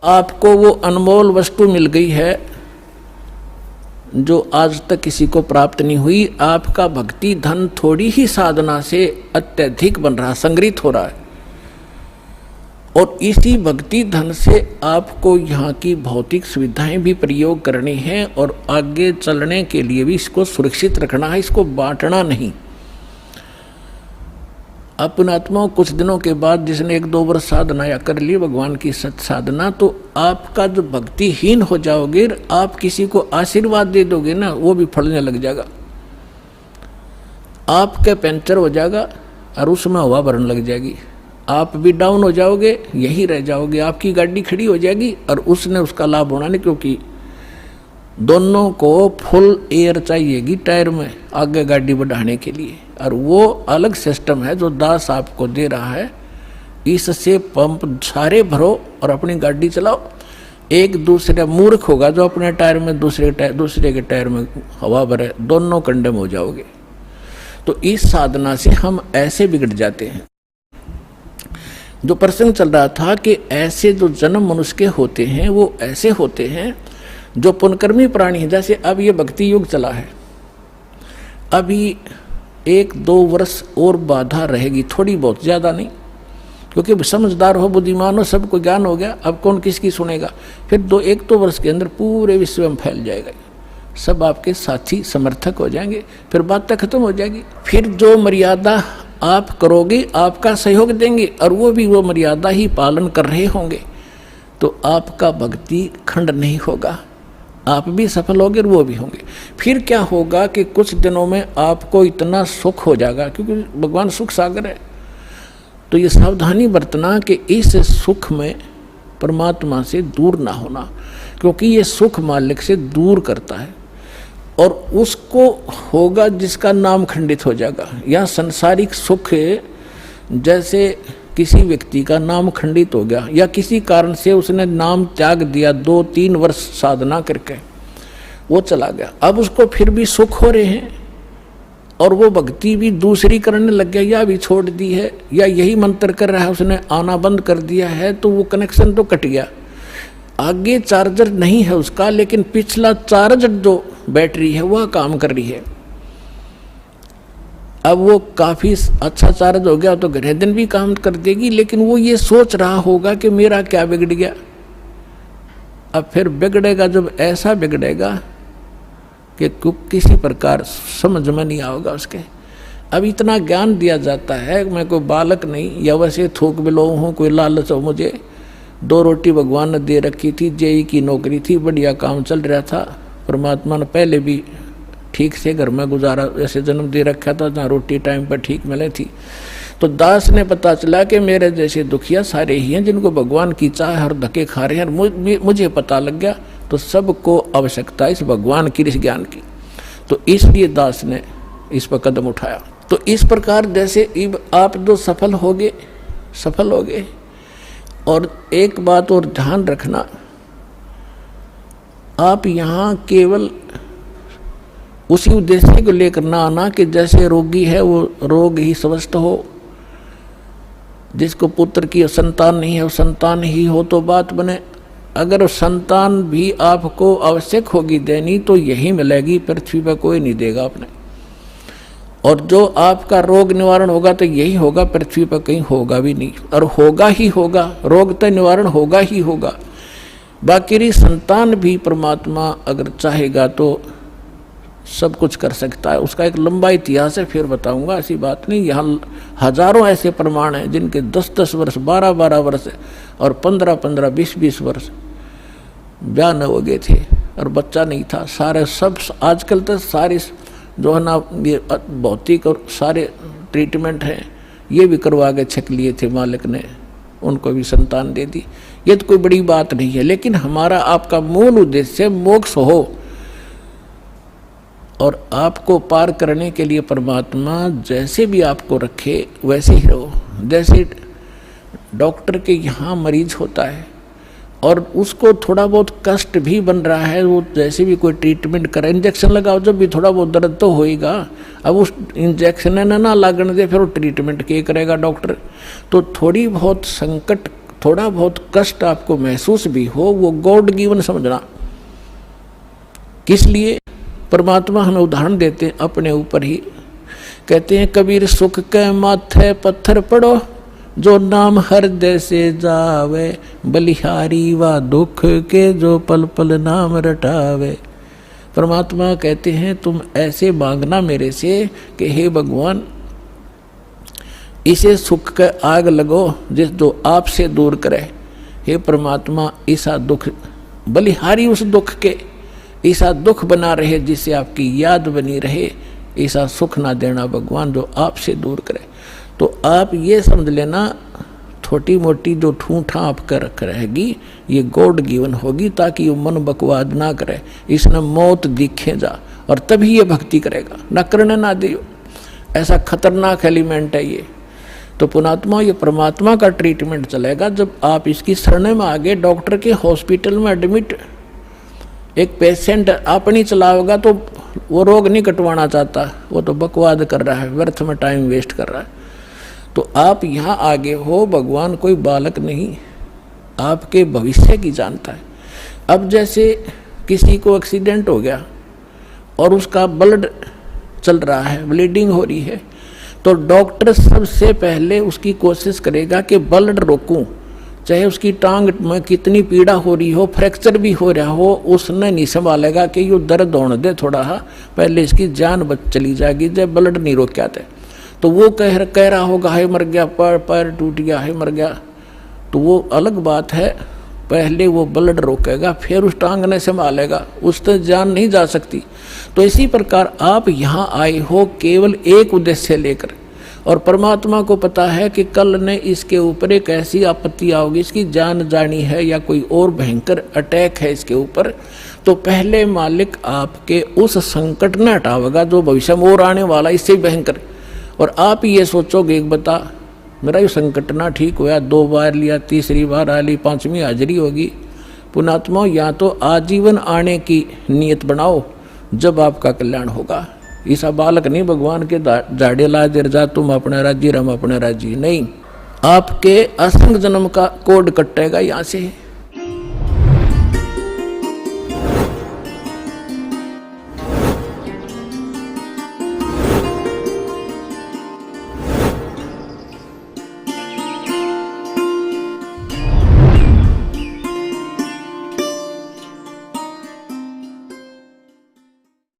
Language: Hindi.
आपको वो अनमोल वस्तु मिल गई है जो आज तक किसी को प्राप्त नहीं हुई। आपका भक्ति धन थोड़ी ही साधना से अत्यधिक बन रहा, संग्रहित हो रहा है, और इसी भक्ति धन से आपको यहाँ की भौतिक सुविधाएं भी प्रयोग करनी है और आगे चलने के लिए भी इसको सुरक्षित रखना है, इसको बांटना नहीं। अपने आत्मा कुछ दिनों के बाद जिसने 1-2 वर्ष साधना या कर ली भगवान की सत साधना, तो आपका जो भक्तिहीन हो जाओगे, आप किसी को आशीर्वाद दे दोगे ना, वो भी फलने लग जाएगा। आपका पंचर हो जाएगा और उसमें हवा भरने लग जाएगी, आप भी डाउन हो जाओगे, यही रह जाओगे। आपकी गाड़ी खड़ी हो जाएगी और उसने उसका लाभ होना नहीं, क्योंकि दोनों को फुल एयर चाहिएगी टायर में आगे गाड़ी बढ़ाने के लिए, और वो अलग सिस्टम है जो दास आपको दे रहा है। इससे पंप सारे भरो और अपनी गाड़ी चलाओ। एक दूसरे मूर्ख होगा जो अपने टायर में दूसरे के टायर में हवा भरे, दोनों कंडम हो जाओगे। तो इस साधना से हम ऐसे बिगड़ जाते हैं। जो प्रसंग चल रहा था कि ऐसे जो जन्म मनुष्य के होते हैं वो ऐसे होते हैं जो पुण्यकर्मी प्राणी है। जैसे अब ये भक्ति युग चला है, अभी 1-2 वर्ष और बाधा रहेगी, थोड़ी बहुत, ज़्यादा नहीं, क्योंकि समझदार हो, बुद्धिमान हो, सबको ज्ञान हो गया, अब कौन किसकी सुनेगा। फिर 1-2 वर्ष के अंदर पूरे विश्व में फैल जाएगा, सब आपके साथी समर्थक हो जाएंगे, फिर बात खत्म हो जाएगी। फिर जो मर्यादा आप करोगे आपका सहयोग देंगे और वो भी वो मर्यादा ही पालन कर रहे होंगे, तो आपका भक्ति खंड नहीं होगा, आप भी सफल होंगे और वो भी होंगे। फिर क्या होगा कि कुछ दिनों में आपको इतना सुख हो जाएगा, क्योंकि भगवान सुख सागर है। तो ये सावधानी बरतना कि इस सुख में परमात्मा से दूर ना होना, क्योंकि ये सुख मालिक से दूर करता है, और उसको होगा जिसका नाम खंडित हो जाएगा। या सांसारिक सुख, जैसे किसी व्यक्ति का नाम खंडित हो गया या किसी कारण से उसने नाम त्याग दिया, 2-3 वर्ष साधना करके वो चला गया, अब उसको फिर भी सुख हो रहे हैं और वो भक्ति भी दूसरी करने लग गया, या भी छोड़ दी है या यही मंत्र कर रहा है, उसने आना बंद कर दिया है, तो वो कनेक्शन तो कट गया। आगे चार्जर नहीं है उसका, लेकिन पिछला चार्जर जो बैटरी है वह काम कर रही है। अब वो काफ़ी अच्छा चार्ज हो गया तो घरे दिन भी काम कर देगी, लेकिन वो ये सोच रहा होगा कि मेरा क्या बिगड़ गया। अब फिर बिगड़ेगा, जब ऐसा बिगड़ेगा कि किसी प्रकार समझ में नहीं आएगा उसके। अब इतना ज्ञान दिया जाता है, मैं कोई बालक नहीं या वैसे थोक बिलो हूँ, कोई लालच हो मुझे। 2 रोटी भगवान ने दे रखी थी, जेई की नौकरी थी, बढ़िया काम चल रहा था, परमात्मा ने पहले भी ठीक से घर में गुजारा ऐसे जन्म दे रखा था जहाँ रोटी टाइम पर ठीक मिले थी। तो दास ने पता चला कि मेरे जैसे दुखिया सारे ही हैं जिनको भगवान की चाह हर धक्के खा रहे हैं। मुझे पता लग गया, तो सबको आवश्यकता इस भगवान की, इस ज्ञान की। तो इसलिए दास ने इस पर कदम उठाया। तो इस प्रकार जैसे आप जो सफल होगे। और एक बात और ध्यान रखना, आप यहाँ केवल उसी उद्देश्य को लेकर ना आना कि जैसे रोगी है वो रोग ही स्वस्थ हो, जिसको पुत्र की संतान नहीं है वो संतान ही हो तो बात बने। अगर संतान भी आपको आवश्यक होगी देनी तो यही मिलेगी, पृथ्वी पर कोई नहीं देगा आपने। और जो आपका रोग निवारण होगा तो यही होगा, पृथ्वी पर कहीं होगा भी नहीं, और होगा ही होगा, रोग तो निवारण होगा ही होगा। बाकी संतान भी परमात्मा अगर चाहेगा तो सब कुछ कर सकता है। उसका एक लंबा इतिहास है, फिर बताऊंगा, ऐसी बात नहीं। यहाँ हजारों ऐसे प्रमाण हैं जिनके 10-10 वर्ष, 12-12 वर्ष और 15-15, 20-20 वर्ष ब्याह न हो गए थे और बच्चा नहीं था। सारे सब आजकल तो सारे जो है ना ये भौतिक और सारे ट्रीटमेंट हैं, ये भी करवा के छक लिए थे मालिक ने, उनको भी संतान दे दी। ये तो कोई बड़ी बात नहीं है, लेकिन हमारा आपका मूल उद्देश्य मोक्ष हो और आपको पार करने के लिए परमात्मा जैसे भी आपको रखे वैसे ही रहो। जैसे डॉक्टर के यहाँ मरीज होता है और उसको थोड़ा बहुत कष्ट भी बन रहा है, वो जैसे भी कोई ट्रीटमेंट करे, इंजेक्शन लगाओ, जब भी थोड़ा बहुत दर्द तो होएगा। अब उस इंजेक्शन ना लागने दे, फिर वो ट्रीटमेंट क्या करेगा डॉक्टर। तो थोड़ी बहुत संकट थोड़ा बहुत कष्ट आपको महसूस भी हो, वो गॉड गिवन समझना। किस लिए? परमात्मा हमें उदाहरण देते हैं अपने ऊपर ही। कहते हैं कबीर सुख के माथे पत्थर पड़ो, जो नाम हृदय से जावे, बलिहारी व दुख के जो पल पल नाम रटावे। परमात्मा कहते हैं तुम ऐसे मांगना मेरे से कि हे भगवान, इसे सुख के आग लगो जिस जो आपसे दूर करे। हे परमात्मा, ऐसा दुख बलिहारी उस दुख के, ऐसा दुख बना रहे जिससे आपकी याद बनी रहे, ऐसा सुख ना देना भगवान जो आपसे दूर करे। तो आप ये समझ लेना, छोटी मोटी जो ठूठा आप कर रख रहेगी ये गॉड गिवन होगी, ताकि वो मन बकवाद ना करे, इसने मौत दिखे जा, और तभी ये भक्ति करेगा, न करने ना दियो। ऐसा खतरनाक एलिमेंट है ये। तो पुणात्मा, ये परमात्मा का ट्रीटमेंट चलेगा जब आप इसकी शरण में आगे डॉक्टर के हॉस्पिटल में एडमिट एक पेशेंट अपनी चलाओगा तो वो रोग नहीं कटवाना चाहता, वो तो बकवाद कर रहा है, व्यर्थ में टाइम वेस्ट कर रहा है। तो आप यहाँ आगे हो, भगवान कोई बालक नहीं, आपके भविष्य की जानता है। अब जैसे किसी को एक्सीडेंट हो गया और उसका ब्लड चल रहा है, ब्लीडिंग हो रही है, तो डॉक्टर सबसे पहले उसकी कोशिश करेगा कि ब्लड रोकूं, चाहे उसकी टांग में कितनी पीड़ा हो रही हो, फ्रैक्चर भी हो रहा हो, उसने नहीं संभालेगा कि ये दर्द होने दे थोड़ा, पहले इसकी जान बच चली जाएगी जब ब्लड नहीं रोक आते। तो वो कह रहा होगा है मर गया, पैर टूट गया है मर गया, तो वो अलग बात है, पहले वो ब्लड रोकेगा फिर उस टांग ने संभालेगा, उससे जान नहीं जा सकती। तो इसी प्रकार आप यहाँ आए हो केवल एक उद्देश्य लेकर, और परमात्मा को पता है कि कल ने इसके ऊपर एक ऐसी आपत्ति आओगी, इसकी जान जानी है या कोई और भयंकर अटैक है इसके ऊपर, तो पहले मालिक आपके उस संकट न हटावेगा जो भविष्य में और आने वाला इससे भयंकर। और आप ये सोचोगे एक बता मेरा ये संकट ना ठीक हुआ, 2 बार लिया, तीसरी बार आ ली, 5वीं हाजिरी होगी। पुणात्मा, या तो आजीवन आने की नियत बनाओ जब आपका कल्याण होगा। ऐसा बालक नहीं भगवान के झाड़े ला देर जा तुम अपने राज्य हम अपने राज्य, नहीं, आपके असंग जन्म का कोड कटेगा यहाँ से।